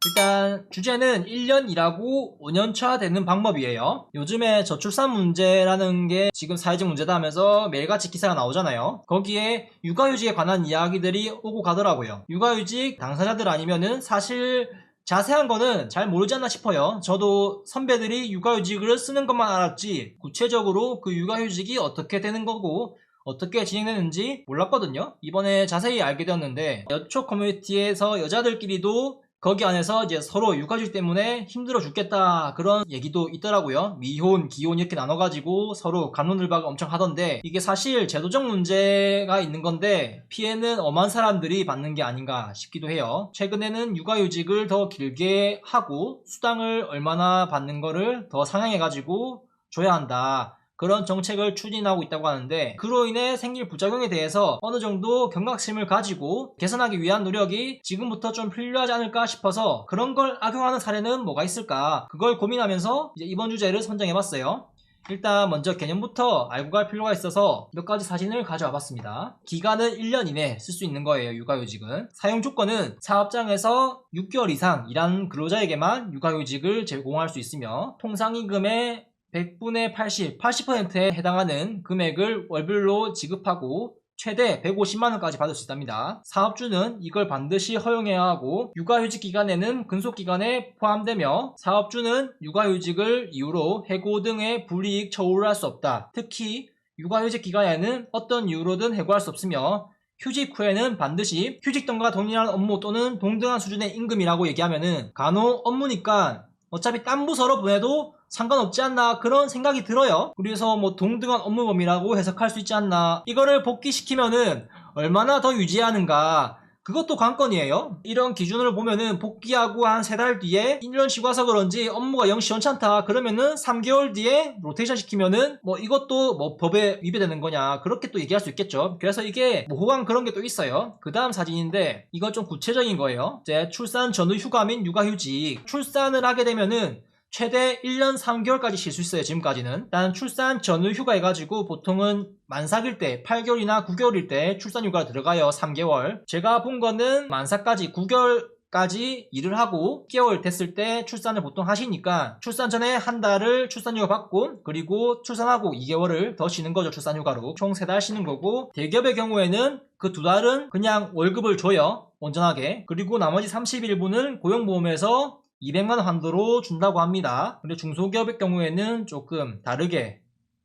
일단 주제는 1년 일하고 5년차 되는 방법이에요. 요즘에 저출산 문제라는 게 지금 사회적 문제다 하면서 매일같이 기사가 나오잖아요. 거기에 육아휴직에 관한 이야기들이 오고 가더라고요. 육아휴직 당사자들 아니면은 사실 자세한 거는 잘 모르지 않나 싶어요. 저도 선배들이 육아휴직을 쓰는 것만 알았지 구체적으로 그 육아휴직이 어떻게 되는 거고 어떻게 진행되는지 몰랐거든요. 이번에 자세히 알게 되었는데 여초 커뮤니티에서 여자들끼리도 거기 안에서 이제 서로 육아휴직 때문에 힘들어 죽겠다 그런 얘기도 있더라고요. 미혼, 기혼 이렇게 나눠가지고 서로 갑론을박 엄청 하던데 이게 사실 제도적 문제가 있는 건데 피해는 엄한 사람들이 받는 게 아닌가 싶기도 해요. 최근에는 육아휴직을 더 길게 하고 수당을 얼마나 받는 거를 더 상향해가지고 줘야 한다. 그런 정책을 추진하고 있다고 하는데 그로 인해 생길 부작용에 대해서 어느 정도 경각심을 가지고 개선하기 위한 노력이 지금부터 좀 필요하지 않을까 싶어서 그런 걸 악용하는 사례는 뭐가 있을까 그걸 고민하면서 이제 이번 주제를 선정해봤어요. 일단 먼저 개념부터 알고 갈 필요가 있어서 몇 가지 사진을 가져와 봤습니다. 기간은 1년 이내 쓸 수 있는 거예요. 육아휴직은. 사용 조건은 사업장에서 6개월 이상 일한 근로자에게만 육아휴직을 제공할 수 있으며 통상임금의 100분의 80%에 해당하는 금액을 월별로 지급하고 최대 150만원까지 받을 수 있답니다. 사업주는 이걸 반드시 허용해야 하고 육아휴직 기간에는 근속기간에 포함되며 사업주는 육아휴직을 이유로 해고 등의 불이익 처우를 할 수 없다. 특히 육아휴직 기간에는 어떤 이유로든 해고할 수 없으며 휴직 후에는 반드시 휴직등과 동일한 업무 또는 동등한 수준의 임금이라고 얘기하면은 간혹 업무니까 어차피 딴 부서로 보내도 상관없지 않나 그런 생각이 들어요. 그래서 뭐 동등한 업무범위라고 해석할 수 있지 않나. 이거를 복귀시키면은 얼마나 더 유지해야 하는가 그것도 관건이에요. 이런 기준을 보면은 복귀하고 한 3달 뒤에 1년 쉬고 와서 그런지 업무가 영 시원찮다 그러면은 3개월 뒤에 로테이션 시키면은 뭐 이것도 뭐 법에 위배되는 거냐 그렇게 또 얘기할 수 있겠죠. 그래서 이게 모호한 그런 게 또 있어요. 그 다음 사진인데 이건 좀 구체적인 거예요. 이제 출산 전후 휴가 및 육아휴직 출산을 하게 되면은 최대 1년 3개월까지 쉴 수 있어요. 지금까지는. 일단 출산 전후 휴가 해가지고 보통은 만삭일 때 8개월이나 9개월일 때 출산휴가 들어가요. 3개월. 제가 본 거는 만삭까지 9개월까지 일을 하고 6개월 됐을 때 출산을 보통 하시니까 출산 전에 한 달을 출산휴가 받고 그리고 출산하고 2개월을 더 쉬는 거죠. 출산휴가로. 총 3달 쉬는 거고 대기업의 경우에는 그 2달은 그냥 월급을 줘요. 온전하게. 그리고 나머지 31분은 고용보험에서 200만원 한도로 준다고 합니다. 근데 중소기업의 경우에는 조금 다르게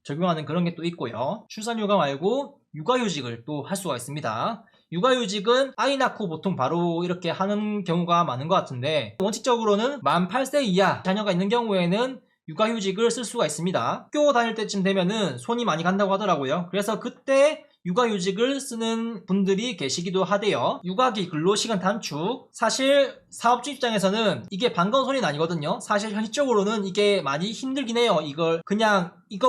적용하는 그런 게 또 있고요. 출산휴가 말고 육아휴직을 또 할 수가 있습니다. 육아휴직은 아이 낳고 보통 바로 이렇게 하는 경우가 많은 것 같은데 원칙적으로는 만 8세 이하 자녀가 있는 경우에는 육아휴직을 쓸 수가 있습니다. 학교 다닐 때쯤 되면은 손이 많이 간다고 하더라고요. 그래서 그때 육아휴직을 쓰는 분들이 계시기도 하대요. 육아기 근로시간 단축 사실 사업주 입장에서는 이게 반가운 소리는 아니거든요. 사실 현실적으로는 이게 많이 힘들긴 해요. 이걸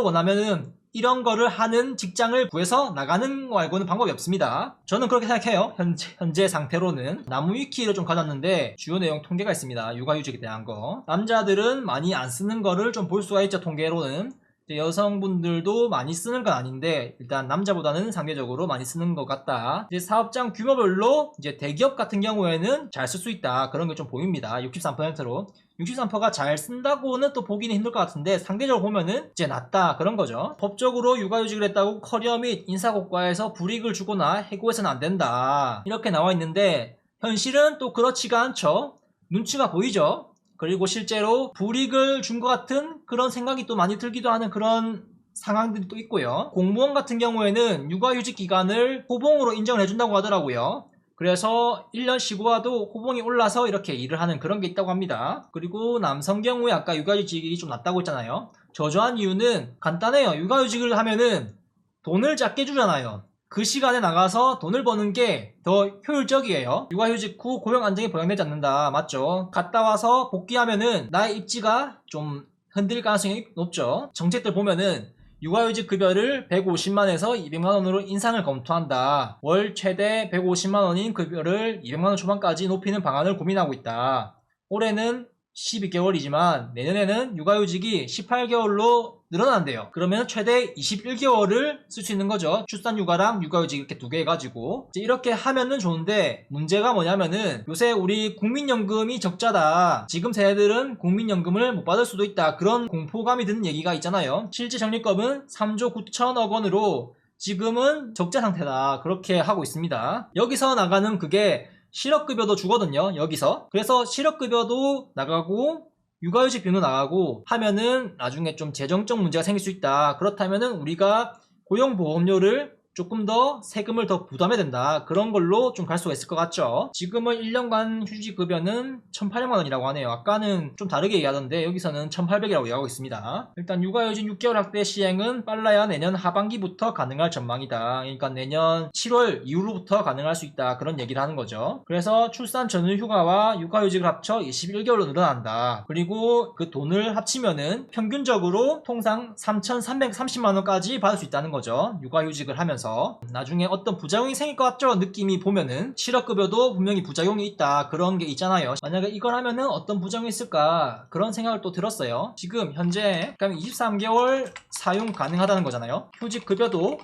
원하면은 이런 거를 하는 직장을 구해서 나가는 거 말고는 방법이 없습니다. 저는 그렇게 생각해요. 현재 상태로는. 나무위키를 좀 가졌는데 주요 내용 통계가 있습니다. 육아휴직에 대한 거. 남자들은 많이 안 쓰는 거를 좀 볼 수가 있죠. 통계로는. 여성분들도 많이 쓰는 건 아닌데 일단 남자보다는 상대적으로 많이 쓰는 것 같다. 이제 사업장 규모별로 이제 대기업 같은 경우에는 잘 쓸 수 있다. 그런 게 좀 보입니다. 63%로. 63%가 잘 쓴다고는 또 보기는 힘들 것 같은데 상대적으로 보면은 이제 낮다 그런 거죠. 법적으로 육아휴직을 했다고 커리어 및 인사고과에서 불이익을 주거나 해고해서는 안 된다. 이렇게 나와 있는데 현실은 또 그렇지가 않죠. 눈치가 보이죠. 그리고 실제로 불이익을 준 것 같은 그런 생각이 또 많이 들기도 하는 그런 상황들이 또 있고요. 공무원 같은 경우에는 육아휴직 기간을 호봉으로 인정을 해준다고 하더라고요. 그래서 1년 쉬고 와도 호봉이 올라서 이렇게 일을 하는 그런 게 있다고 합니다. 그리고 남성 경우에 아까 육아휴직이 좀 낮다고 했잖아요. 저조한 이유는 간단해요. 육아휴직을 하면은 돈을 작게 주잖아요. 그 시간에 나가서 돈을 버는 게 더 효율적이에요. 육아휴직 후 고용 안정이 보장되지 않는다. 맞죠? 갔다 와서 복귀하면은 나의 입지가 좀 흔들릴 가능성이 높죠. 정책들 보면은 육아휴직 급여를 150만에서 200만원으로 인상을 검토한다. 월 최대 150만원인 급여를 200만원 초반까지 높이는 방안을 고민하고 있다. 올해는 12개월이지만 내년에는 육아휴직이 18개월로 늘어난대요. 그러면 최대 21개월을 쓸 수 있는 거죠. 출산휴가랑 육아휴직 이렇게 두 개 해가지고 이제 이렇게 하면은 좋은데, 문제가 뭐냐면은 요새 우리 국민연금이 적자다, 지금 세대들은 국민연금을 못 받을 수도 있다, 그런 공포감이 드는 얘기가 있잖아요. 실제 적립금은 3조 9천억 원으로 지금은 적자 상태다, 그렇게 하고 있습니다. 여기서 나가는 그게 실업급여도 주거든요, 여기서. 그래서 실업급여도 나가고 육아휴직비도 나가고 하면은 나중에 좀 재정적 문제가 생길 수 있다. 그렇다면은 우리가 고용보험료를 조금 더 세금을 더 부담해야 된다, 그런 걸로 좀 갈 수가 있을 것 같죠. 지금은 1년간 휴직급여는 1,800만원이라고 하네요. 아까는 좀 다르게 얘기하던데 여기서는 1,800이라고 얘기하고 있습니다. 일단 육아휴직 6개월 확대 시행은 빨라야 내년 하반기부터 가능할 전망이다. 그러니까 내년 7월 이후로부터 가능할 수 있다, 그런 얘기를 하는 거죠. 그래서 출산 전후 휴가와 육아휴직을 합쳐 21개월로 늘어난다. 그리고 그 돈을 합치면은 평균적으로 통상 3,330만원까지 받을 수 있다는 거죠, 육아휴직을 하면서. 나중에 어떤 부작용이 생길 것 같죠? 느낌이 보면은 실업급여도 분명히 부작용이 있다, 그런 게 있잖아요. 만약에 이걸 하면은 어떤 부작용이 있을까, 그런 생각을 또 들었어요. 지금 현재 23개월 사용 가능하다는 거잖아요. 휴직급여도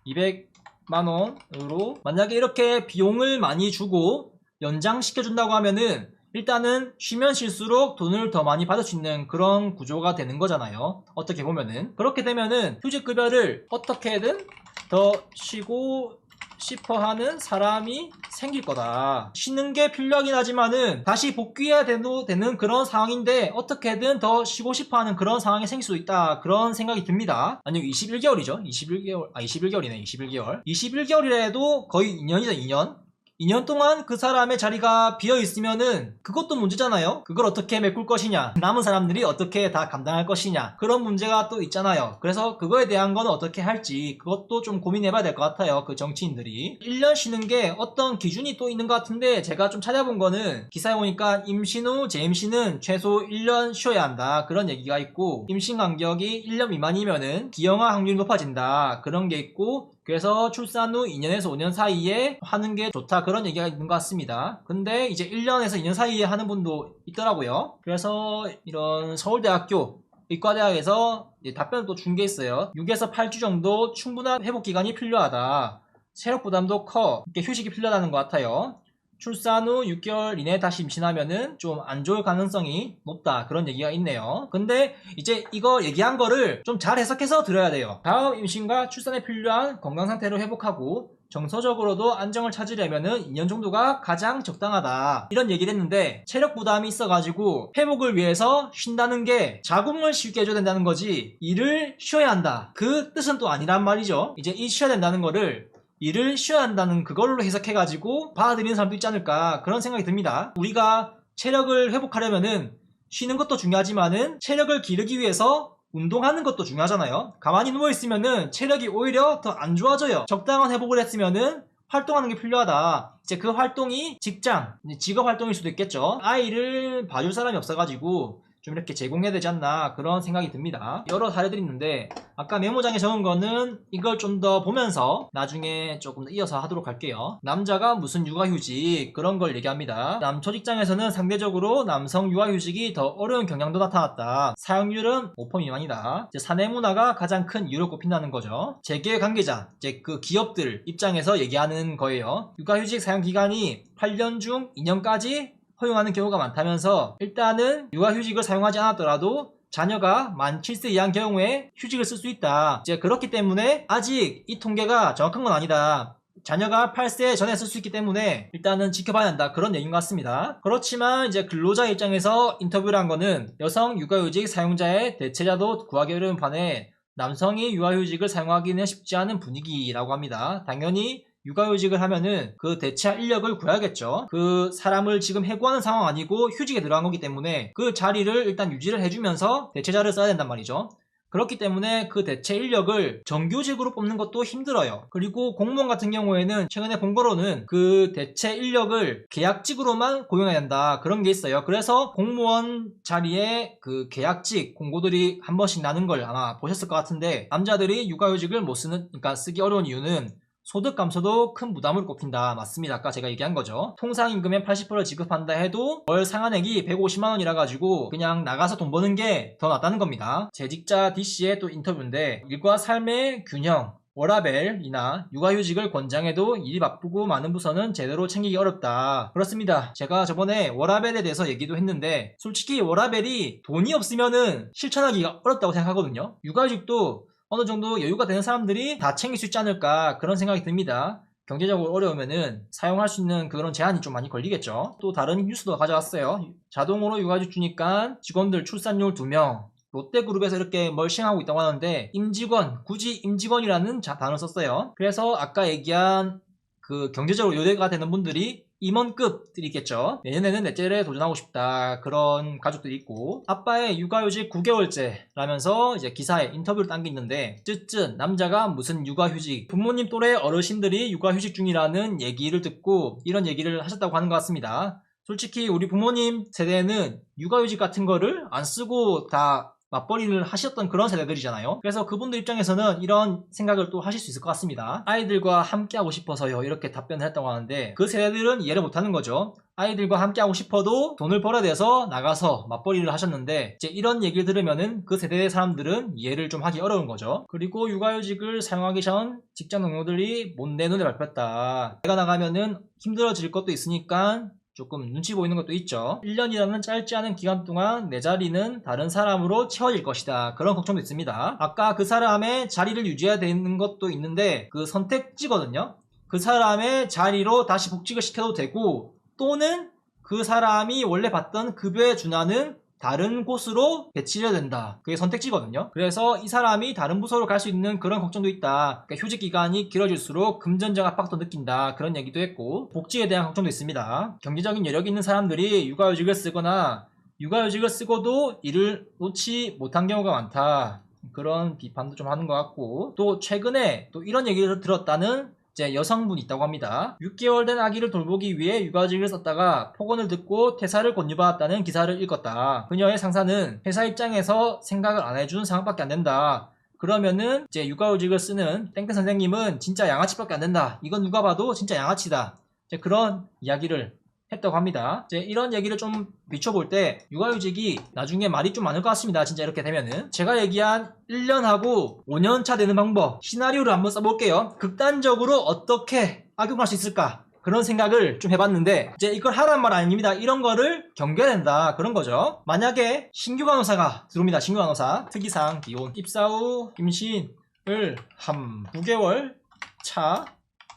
200만원으로 만약에 이렇게 비용을 많이 주고 연장시켜준다고 하면은 일단은 쉬면 쉴수록 돈을 더 많이 받을 수 있는 그런 구조가 되는 거잖아요. 어떻게 보면은. 그렇게 되면은 휴직급여를 어떻게든 더 쉬고 싶어 하는 사람이 생길 거다. 쉬는 게 필요하긴 하지만은 다시 복귀해야 되는 그런 상황인데 어떻게든 더 쉬고 싶어 하는 그런 상황이 생길 수도 있다, 그런 생각이 듭니다. 아니요, 21개월이죠. 21개월이네, 21개월. 21개월이라도 거의 2년이죠, 2년. 2년 동안 그 사람의 자리가 비어있으면은 그것도 문제잖아요. 그걸 어떻게 메꿀 것이냐, 남은 사람들이 어떻게 다 감당할 것이냐, 그런 문제가 또 있잖아요. 그래서 그거에 대한 거는 어떻게 할지 그것도 좀 고민해봐야 될 것 같아요, 그 정치인들이. 1년 쉬는 게 어떤 기준이 또 있는 것 같은데, 제가 좀 찾아본 거는 기사에 보니까 임신 후 재임신은 최소 1년 쉬어야 한다, 그런 얘기가 있고, 임신 간격이 1년 미만이면은 기형아 확률이 높아진다, 그런 게 있고, 그래서 출산 후 2년에서 5년 사이에 하는 게 좋다, 그런 얘기가 있는 것 같습니다. 근데 이제 1년에서 2년 사이에 하는 분도 있더라고요. 그래서 이런 서울대학교 의과대학에서 답변을 또 준 게 있어요. 6에서 8주 정도 충분한 회복 기간이 필요하다. 체력 부담도 커. 이렇게 휴식이 필요하다는 것 같아요. 출산 후 6개월 이내에 다시 임신하면은 좀 안 좋을 가능성이 높다, 그런 얘기가 있네요. 근데 이제 이거 얘기한 거를 좀 잘 해석해서 들어야 돼요. 다음 임신과 출산에 필요한 건강 상태를 회복하고 정서적으로도 안정을 찾으려면은 2년 정도가 가장 적당하다, 이런 얘기를 했는데, 체력 부담이 있어가지고 회복을 위해서 쉰다는 게 자궁을 쉽게 해줘야 된다는 거지 일을 쉬어야 한다, 그 뜻은 또 아니란 말이죠. 이제 이 쉬어야 된다는 거를 일을 쉬어야 한다는 그걸로 해석해가지고 받아들이는 사람도 있지 않을까, 그런 생각이 듭니다. 우리가 체력을 회복하려면은 쉬는 것도 중요하지만은 체력을 기르기 위해서 운동하는 것도 중요하잖아요. 가만히 누워있으면은 체력이 오히려 더 안 좋아져요. 적당한 회복을 했으면은 활동하는 게 필요하다. 이제 그 활동이 직장, 직업 활동일 수도 있겠죠. 아이를 봐줄 사람이 없어가지고 좀 이렇게 제공해야 되지 않나, 그런 생각이 듭니다. 여러 사례들이 있는데 아까 메모장에 적은 거는 이걸 좀 더 보면서 나중에 조금 더 이어서 하도록 할게요. 남자가 무슨 육아휴직, 그런 걸 얘기합니다. 남초 직장에서는 상대적으로 남성 육아휴직이 더 어려운 경향도 나타났다. 사용률은 5% 미만이다. 이제 사내 문화가 가장 큰 이유로 꼽힌다는 거죠. 재계 관계자, 이제 그 기업들 입장에서 얘기하는 거예요. 육아휴직 사용 기간이 8년 중 2년까지 허용하는 경우가 많다면서, 일단은 육아휴직을 사용하지 않았더라도 자녀가 만 7세 이하인 경우에 휴직을 쓸 수 있다. 이제 그렇기 때문에 아직 이 통계가 정확한 건 아니다. 자녀가 8세 전에 쓸 수 있기 때문에 일단은 지켜봐야 한다, 그런 얘기인 것 같습니다. 그렇지만 이제 근로자 입장에서 인터뷰를 한 거는 여성 육아휴직 사용자의 대체자도 구하기 어려운 반해 남성이 육아휴직을 사용하기는 쉽지 않은 분위기라고 합니다. 당연히 육아휴직을 하면은 그 대체할 인력을 구해야겠죠. 그 사람을 지금 해고하는 상황 아니고 휴직에 들어간 거기 때문에 그 자리를 일단 유지를 해주면서 대체자를 써야 된단 말이죠. 그렇기 때문에 그 대체 인력을 정규직으로 뽑는 것도 힘들어요. 그리고 공무원 같은 경우에는 최근에 본 거로는 그 대체 인력을 계약직으로만 고용해야 된다, 그런 게 있어요. 그래서 공무원 자리에 그 계약직 공고들이 한 번씩 나는 걸 아마 보셨을 것 같은데, 남자들이 육아휴직을 못 쓰는, 그러니까 쓰기 어려운 이유는 소득 감소도 큰 부담으로 꼽힌다. 맞습니다. 아까 제가 얘기한 거죠. 통상임금의 80%를 지급한다 해도 월 상한액이 150만원이라 가지고 그냥 나가서 돈 버는 게 더 낫다는 겁니다. 재직자 D씨의 또 인터뷰인데, 일과 삶의 균형, 워라밸이나 육아휴직을 권장해도 일이 바쁘고 많은 부서는 제대로 챙기기 어렵다. 그렇습니다. 제가 저번에 워라밸에 대해서 얘기도 했는데, 솔직히 워라밸이 돈이 없으면은 실천하기가 어렵다고 생각하거든요. 육아휴직도 어느 정도 여유가 되는 사람들이 다 챙길 수 있지 않을까, 그런 생각이 듭니다. 경제적으로 어려우면은 사용할 수 있는 그런 제한이 좀 많이 걸리겠죠. 또 다른 뉴스도 가져왔어요. 자동으로 육아휴직 주니까 직원들 출산율 2명, 롯데그룹에서 이렇게 멀싱하고 있다고 하는데, 임직원, 굳이 임직원이라는 단어를 썼어요. 그래서 아까 얘기한 그 경제적으로 요대가 되는 분들이 임원급들이 있겠죠. 내년에는 넷째를 도전하고 싶다, 그런 가족들이 있고, 아빠의 육아휴직 9개월째라면서 이제 기사에 인터뷰를 딴 게 있는데, 쯧쯧 남자가 무슨 육아휴직, 부모님 또래 어르신들이 육아휴직 중이라는 얘기를 듣고 이런 얘기를 하셨다고 하는 것 같습니다. 솔직히 우리 부모님 세대는 육아휴직 같은 거를 안 쓰고 다 맞벌이를 하셨던 그런 세대들이잖아요. 그래서 그분들 입장에서는 이런 생각을 또 하실 수 있을 것 같습니다. 아이들과 함께하고 싶어서요, 이렇게 답변을 했다고 하는데, 그 세대들은 이해를 못하는 거죠. 아이들과 함께하고 싶어도 돈을 벌어야 돼서 나가서 맞벌이를 하셨는데, 이제 이런 얘기를 들으면은 그 세대의 사람들은 이해를 좀 하기 어려운 거죠. 그리고 육아휴직을 사용하기 전 직장 동료들이 못 내 눈에 밟혔다. 내가 나가면은 힘들어질 것도 있으니까 조금 눈치 보이는 것도 있죠. 1년이라는 짧지 않은 기간 동안 내 자리는 다른 사람으로 채워질 것이다, 그런 걱정도 있습니다. 아까 그 사람의 자리를 유지해야 되는 것도 있는데, 그 선택지거든요. 그 사람의 자리로 다시 복직을 시켜도 되고, 또는 그 사람이 원래 받던 급여에 준하는 다른 곳으로 배치해야 된다. 그게 선택지거든요. 그래서 이 사람이 다른 부서로 갈 수 있는 그런 걱정도 있다. 그러니까 휴직 기간이 길어질수록 금전적 압박도 느낀다, 그런 얘기도 했고, 복지에 대한 걱정도 있습니다. 경제적인 여력이 있는 사람들이 육아휴직을 쓰거나 육아휴직을 쓰고도 일을 놓지 못한 경우가 많다, 그런 비판도 좀 하는 것 같고, 또 최근에 또 이런 얘기를 들었다는 이제 여성분이 있다고 합니다. 6개월 된 아기를 돌보기 위해 육아휴직을 썼다가 폭언을 듣고 퇴사를 권유받았다는 기사를 읽었다. 그녀의 상사는 회사 입장에서 생각을 안 해준 상황밖에 안 된다. 그러면은 이제 육아휴직을 쓰는 땡땡 선생님은 진짜 양아치밖에 안 된다. 이건 누가 봐도 진짜 양아치다. 이제 그런 이야기를 했다고 합니다. 이제 이런 얘기를 좀 비춰볼 때 육아휴직이 나중에 말이 좀 많을 것 같습니다. 진짜 이렇게 되면은. 제가 얘기한 1년하고 5년차 되는 방법, 시나리오를 한번 써볼게요. 극단적으로 어떻게 악용할 수 있을까, 그런 생각을 좀 해봤는데, 이제 이걸 하라는 말 아닙니다. 이런 거를 경계해야 된다, 그런 거죠. 만약에 신규 간호사가 들어옵니다. 신규 간호사 특이사항 기혼, 입사 후 임신을 함 9개월 차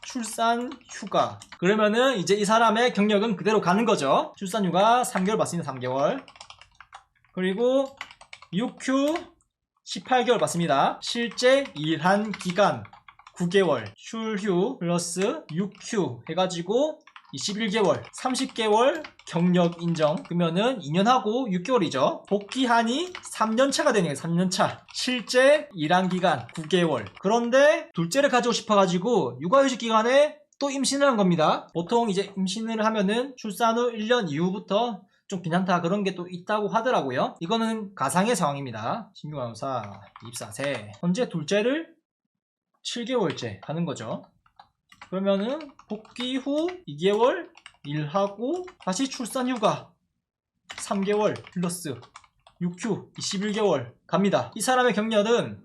출산 휴가, 그러면은 이제 이 사람의 경력은 그대로 가는 거죠. 출산 휴가 3개월 받습니다. 3개월. 그리고 6휴 18개월 받습니다. 실제 일한 기간 9개월, 출휴 플러스 6휴 해가지고 21개월, 30개월 경력 인정. 그러면은 2년하고 6개월이죠. 복귀하니 3년차가 되네요. 3년차. 실제 일한 기간 9개월. 그런데 둘째를 가지고 싶어가지고 육아휴직 기간에 또 임신을 한 겁니다. 보통 이제 임신을 하면은 출산 후 1년 이후부터 좀 괜찮다, 그런 게 또 있다고 하더라고요. 이거는 가상의 상황입니다. 신규 간호사 입사세. 현재 둘째를 7개월째 하는 거죠. 그러면은 복귀 후 2개월 일하고 다시 출산 휴가 3개월 플러스 6휴 21개월 갑니다. 이 사람의 경력은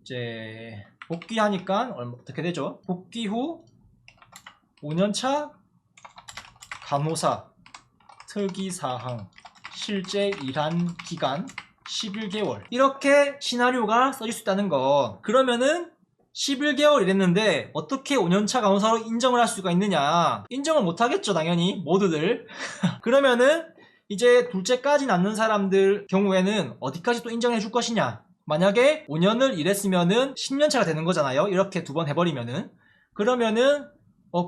이제 복귀하니까 어떻게 되죠? 복귀 후 5년차 간호사 특이사항 실제 일한 기간 11개월, 이렇게 시나리오가 써질 수 있다는 거. 그러면은 11개월 일했는데 어떻게 5년차 간호사로 인정을 할 수가 있느냐? 인정을 못하겠죠, 당연히 모두들. 그러면은 이제 둘째까지 낳는 사람들 경우에는 어디까지 또 인정해 줄 것이냐? 만약에 5년을 일했으면은 10년차가 되는 거잖아요. 이렇게 두 번 해버리면은. 그러면은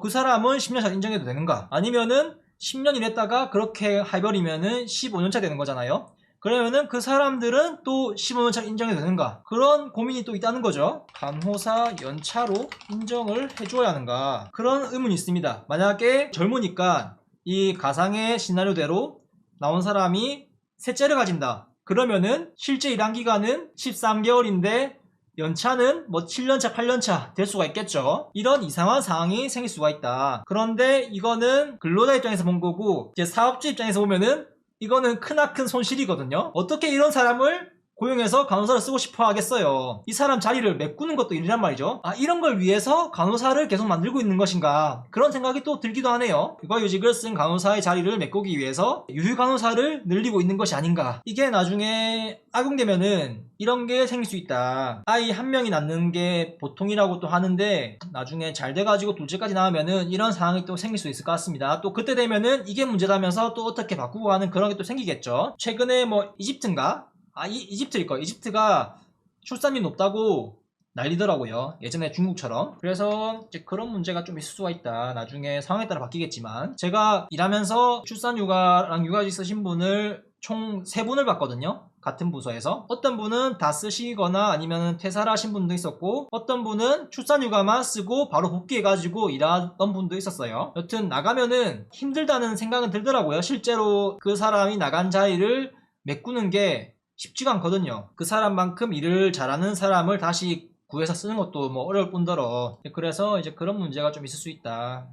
그 사람은 10년차 인정해도 되는가? 아니면은 10년 일했다가 그렇게 해버리면은 15년차 되는 거잖아요. 그러면은 그 사람들은 또 15년차 인정해도 되는가? 그런 고민이 또 있다는 거죠. 간호사 연차로 인정을 해줘야 하는가? 그런 의문이 있습니다. 만약에 젊으니까 이 가상의 시나리오대로 나온 사람이 셋째를 가진다. 그러면은 실제 일한 기간은 13개월인데 연차는 뭐 7년차, 8년차 될 수가 있겠죠. 이런 이상한 상황이 생길 수가 있다. 그런데 이거는 근로자 입장에서 본 거고 이제 사업주 입장에서 보면은 이거는 크나큰 손실이거든요. 어떻게 이런 사람을 고용해서 간호사를 쓰고 싶어 하겠어요. 이 사람 자리를 메꾸는 것도 일이란 말이죠. 아, 이런 걸 위해서 간호사를 계속 만들고 있는 것인가, 그런 생각이 또 들기도 하네요. 육아휴직을 쓴 간호사의 자리를 메꾸기 위해서 유휴 간호사를 늘리고 있는 것이 아닌가. 이게 나중에 악용되면은 이런 게 생길 수 있다. 아이 한 명이 낳는 게 보통이라고 또 하는데 나중에 잘 돼가지고 둘째까지 낳으면은 이런 상황이 또 생길 수 있을 것 같습니다. 또 그때 되면은 이게 문제라면서 또 어떻게 바꾸고 하는 그런 게 또 생기겠죠. 최근에 뭐 이집트인가? 이집트일 거예요. 이집트가 출산율 높다고 난리더라고요. 예전에 중국처럼. 그래서 이제 그런 문제가 좀 있을 수가 있다. 나중에 상황에 따라 바뀌겠지만, 제가 일하면서 출산휴가랑 육아휴직 쓰신 분을 총 3분을 봤거든요. 같은 부서에서. 어떤 분은 다 쓰시거나 아니면 퇴사를 하신 분도 있었고, 어떤 분은 출산휴가만 쓰고 바로 복귀해가지고 일하던 분도 있었어요. 여튼 나가면은 힘들다는 생각은 들더라고요. 실제로 그 사람이 나간 자리를 메꾸는 게 쉽지가 않거든요. 그 사람만큼 일을 잘하는 사람을 다시 구해서 쓰는 것도 뭐 어려울 뿐더러, 그래서 이제 그런 문제가 좀 있을 수 있다.